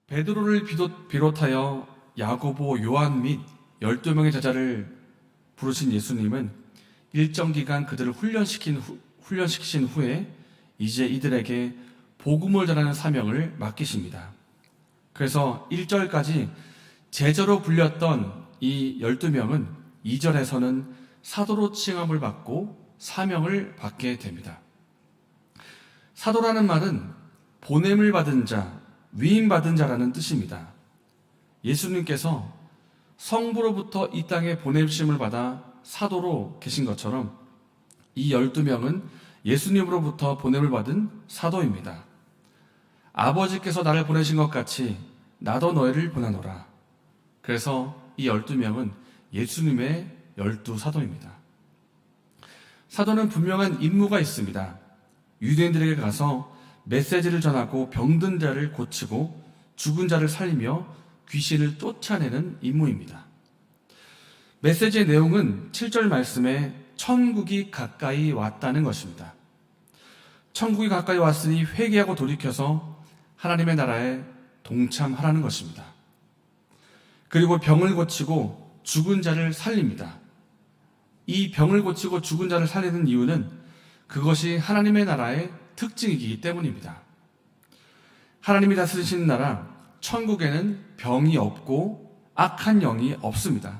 베드로를 비롯하여 야고보, 요한 및 12명의 제자를 부르신 예수님은 일정 기간 그들을 훈련시키신 후에 이제 이들에게 복음을 전하는 사명을 맡기십니다. 그래서 1절까지 제자로 불렸던 이 12명은 2절에서는 사도로 칭함을 받고 사명을 받게 됩니다. 사도라는 말은 보냄을 받은 자, 위임받은 자라는 뜻입니다. 예수님께서 성부로부터 이 땅에 보내심을 받아 사도로 계신 것처럼 이 12명은 예수님으로부터 보냄을 받은 사도입니다. 아버지께서 나를 보내신 것 같이 나도 너희를 보내노라. 그래서 이 12명은 예수님의 12사도입니다. 사도는 분명한 임무가 있습니다. 유대인들에게 가서 메시지를 전하고 병든 자를 고치고 죽은 자를 살리며 귀신을 쫓아내는 임무입니다. 메시지의 내용은 7절 말씀에 천국이 가까이 왔다는 것입니다. 천국이 가까이 왔으니 회개하고 돌이켜서 하나님의 나라에 동참하라는 것입니다. 그리고 병을 고치고 죽은 자를 살립니다. 이 병을 고치고 죽은 자를 살리는 이유는 그것이 하나님의 나라의 특징이기 때문입니다. 하나님이 다스리시는 나라, 천국에는 병이 없고 악한 영이 없습니다.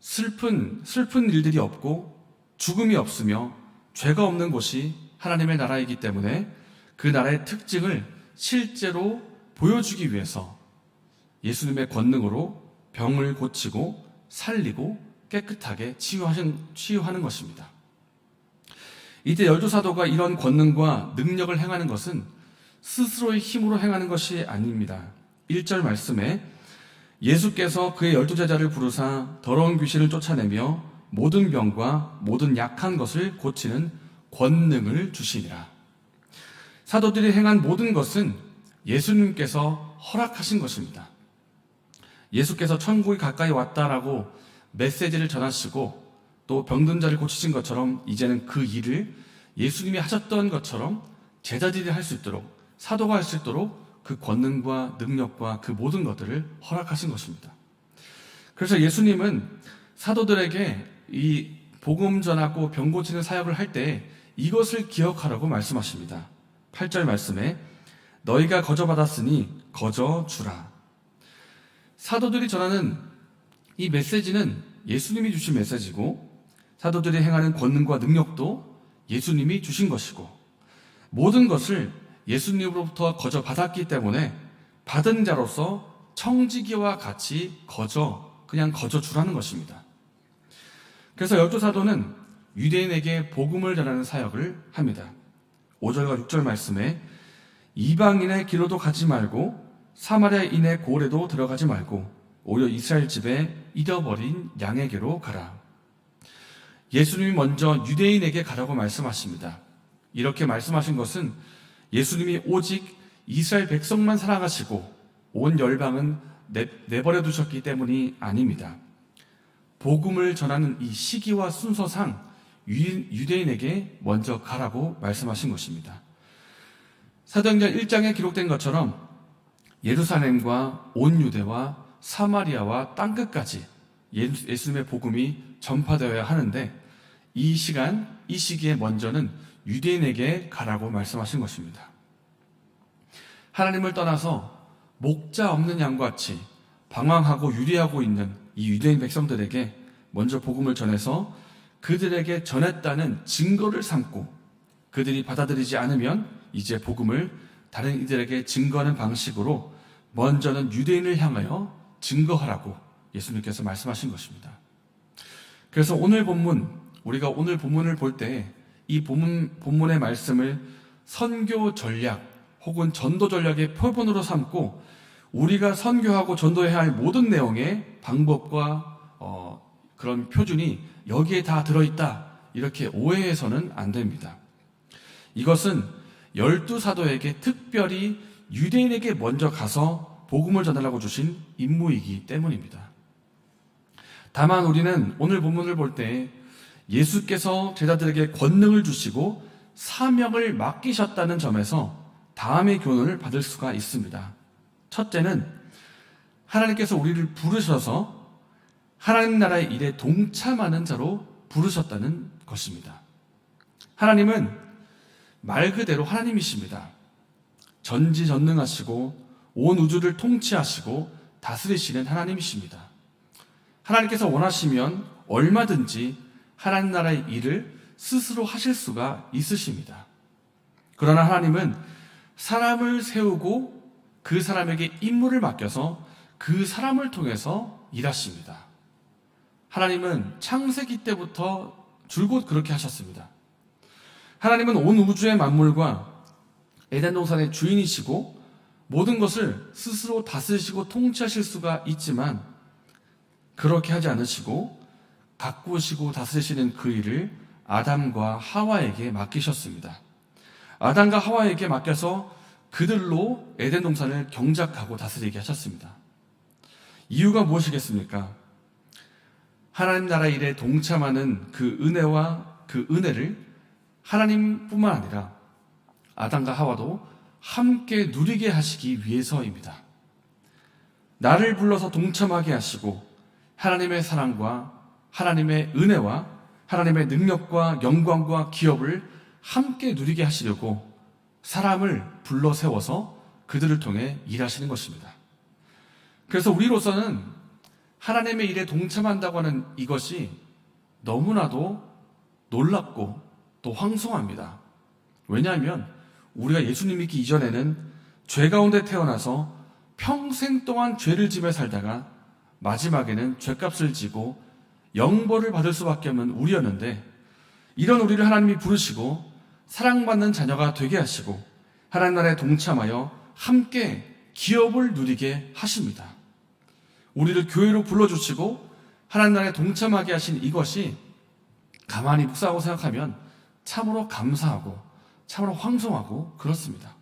슬픈 일들이 없고 죽음이 없으며 죄가 없는 곳이 하나님의 나라이기 때문에 그 나라의 특징을 실제로 보여주기 위해서 예수님의 권능으로 병을 고치고 살리고 깨끗하게 치유하는 것입니다. 이때 12사도가 이런 권능과 능력을 행하는 것은 스스로의 힘으로 행하는 것이 아닙니다. 1절 말씀에 예수께서 그의 12제자를 부르사 더러운 귀신을 쫓아내며 모든 병과 모든 약한 것을 고치는 권능을 주시니라. 사도들이 행한 모든 것은 예수님께서 허락하신 것입니다. 예수께서 천국이 가까이 왔다라고 메시지를 전하시고 또 병든 자를 고치신 것처럼 이제는 그 일을 예수님이 하셨던 것처럼 제자들이 할 수 있도록, 사도가 할 수 있도록 그 권능과 능력과 그 모든 것들을 허락하신 것입니다. 그래서 예수님은 사도들에게 이 복음 전하고 병 고치는 사역을 할 때 이것을 기억하라고 말씀하십니다. 8절 말씀에 너희가 거저 받았으니 거저 주라. 사도들이 전하는 이 메시지는 예수님이 주신 메시지고 사도들이 행하는 권능과 능력도 예수님이 주신 것이고 모든 것을 예수님으로부터 거저 받았기 때문에 받은 자로서 청지기와 같이 그냥 거저 주라는 것입니다. 그래서 12사도는 유대인에게 복음을 전하는 사역을 합니다. 5절과 6절 말씀에 이방인의 길로도 가지 말고 사마리아인의 고을에도 들어가지 말고 오히려 이스라엘 집에 잃어버린 양에게로 가라. 예수님이 먼저 유대인에게 가라고 말씀하십니다. 이렇게 말씀하신 것은 예수님이 오직 이스라엘 백성만 사랑하시고 온 열방은 내버려 두셨기 때문이 아닙니다. 복음을 전하는 이 시기와 순서상 유대인에게 먼저 가라고 말씀하신 것입니다. 사도행전 1장에 기록된 것처럼 예루살렘과 온 유대와 사마리아와 땅끝까지 예수님의 복음이 전파되어야 하는데 이 시기에 먼저는 유대인에게 가라고 말씀하신 것입니다. 하나님을 떠나서 목자 없는 양같이 방황하고 유리하고 있는 이 유대인 백성들에게 먼저 복음을 전해서 그들에게 전했다는 증거를 삼고 그들이 받아들이지 않으면 이제 복음을 다른 이들에게 증거하는 방식으로 먼저는 유대인을 향하여 증거하라고 예수님께서 말씀하신 것입니다. 그래서 우리가 오늘 본문을 볼 때 이 본문의 말씀을 선교 전략 혹은 전도 전략의 표본으로 삼고 우리가 선교하고 전도해야 할 모든 내용의 방법과 그런 표준이 여기에 다 들어있다 이렇게 오해해서는 안 됩니다. 이것은 12사도에게 특별히 유대인에게 먼저 가서 복음을 전하라고 주신 임무이기 때문입니다. 다만 우리는 오늘 본문을 볼 때 예수께서 제자들에게 권능을 주시고 사명을 맡기셨다는 점에서 다음의 교훈을 받을 수가 있습니다. 첫째는 하나님께서 우리를 부르셔서 하나님 나라의 일에 동참하는 자로 부르셨다는 것입니다. 하나님은 말 그대로 하나님이십니다. 전지전능하시고 온 우주를 통치하시고 다스리시는 하나님이십니다. 하나님께서 원하시면 얼마든지 하나님 나라의 일을 스스로 하실 수가 있으십니다. 그러나 하나님은 사람을 세우고 그 사람에게 임무를 맡겨서 그 사람을 통해서 일하십니다. 하나님은 창세기 때부터 줄곧 그렇게 하셨습니다. 하나님은 온 우주의 만물과 에덴 동산의 주인이시고 모든 것을 스스로 다스리시고 통치하실 수가 있지만 그렇게 하지 않으시고 가꾸시고 다스리시는 그 일을 아담과 하와에게 맡기셨습니다. 아담과 하와에게 맡겨서 그들로 에덴 동산을 경작하고 다스리게 하셨습니다. 이유가 무엇이겠습니까? 하나님 나라 일에 동참하는 그 은혜와 그 은혜를 하나님뿐만 아니라 아담과 하와도 함께 누리게 하시기 위해서입니다. 나를 불러서 동참하게 하시고 하나님의 사랑과 하나님의 은혜와 하나님의 능력과 영광과 기업을 함께 누리게 하시려고 사람을 불러 세워서 그들을 통해 일하시는 것입니다. 그래서 우리로서는 하나님의 일에 동참한다고 하는 이것이 너무나도 놀랍고 또 황송합니다. 왜냐하면 우리가 예수님 믿기 이전에는 죄 가운데 태어나서 평생 동안 죄를 지며 살다가 마지막에는 죄값을 지고 영벌을 받을 수밖에 없는 우리였는데, 이런 우리를 하나님이 부르시고 사랑받는 자녀가 되게 하시고 하나님 나라에 동참하여 함께 기업을 누리게 하십니다. 우리를 교회로 불러주시고 하나님 나라에 동참하게 하신 이것이 가만히 묵상하고 생각하면 참으로 감사하고 참으로 황송하고 그렇습니다.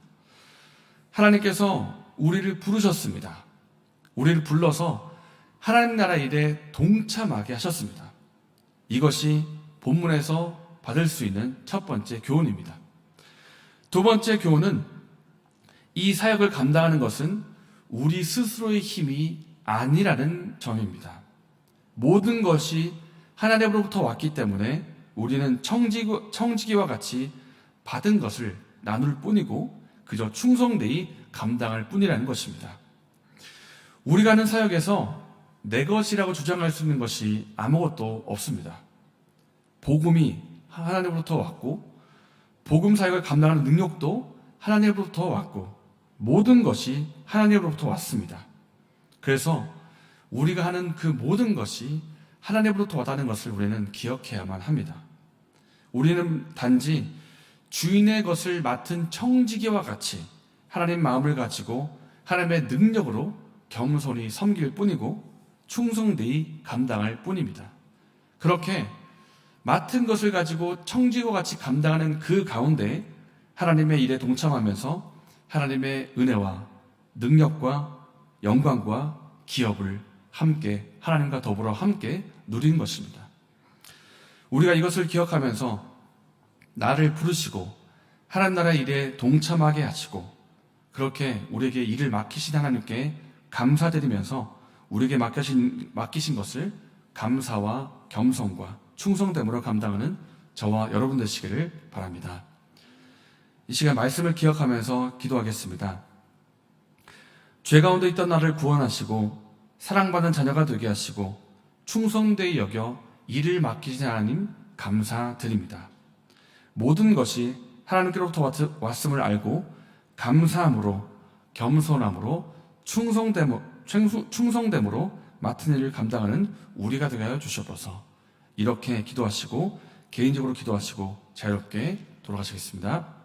하나님께서 우리를 부르셨습니다. 우리를 불러서 하나님 나라 일에 동참하게 하셨습니다. 이것이 본문에서 받을 수 있는 첫 번째 교훈입니다. 두 번째 교훈은 이 사역을 감당하는 것은 우리 스스로의 힘이 아니라는 점입니다. 모든 것이 하나님으로부터 왔기 때문에 우리는 청지기와 같이 받은 것을 나눌 뿐이고 그저 충성되이 감당할 뿐이라는 것입니다. 우리가 하는 사역에서 내 것이라고 주장할 수 있는 것이 아무것도 없습니다. 복음이 하나님으로부터 왔고 복음 사역을 감당하는 능력도 하나님으로부터 왔고 모든 것이 하나님으로부터 왔습니다. 그래서 우리가 하는 그 모든 것이 하나님으로부터 왔다는 것을 우리는 기억해야만 합니다. 우리는 단지 주인의 것을 맡은 청지기와 같이 하나님 마음을 가지고 하나님의 능력으로 겸손히 섬길 뿐이고 충성되이 감당할 뿐입니다. 그렇게 맡은 것을 가지고 청지기와 같이 감당하는 그 가운데 하나님의 일에 동참하면서 하나님의 은혜와 능력과 영광과 기업을 함께 하나님과 더불어 함께 누리는 것입니다. 우리가 이것을 기억하면서 나를 부르시고 하나님 나라 일에 동참하게 하시고 그렇게 우리에게 일을 맡기신 하나님께 감사드리면서 우리에게 맡기신 것을 감사와 겸손과 충성됨으로 감당하는 저와 여러분 되시기를 바랍니다. 이 시간 말씀을 기억하면서 기도하겠습니다. 죄 가운데 있던 나를 구원하시고 사랑받는 자녀가 되게 하시고 충성되이 여겨 일을 맡기신 하나님 감사드립니다. 모든 것이 하나님께로부터 왔음을 알고 감사함으로 겸손함으로 충성됨으로 맡은 일을 감당하는 우리가 되게 하여 주시옵소서. 이렇게 기도하시고 개인적으로 기도하시고 자유롭게 돌아가시겠습니다.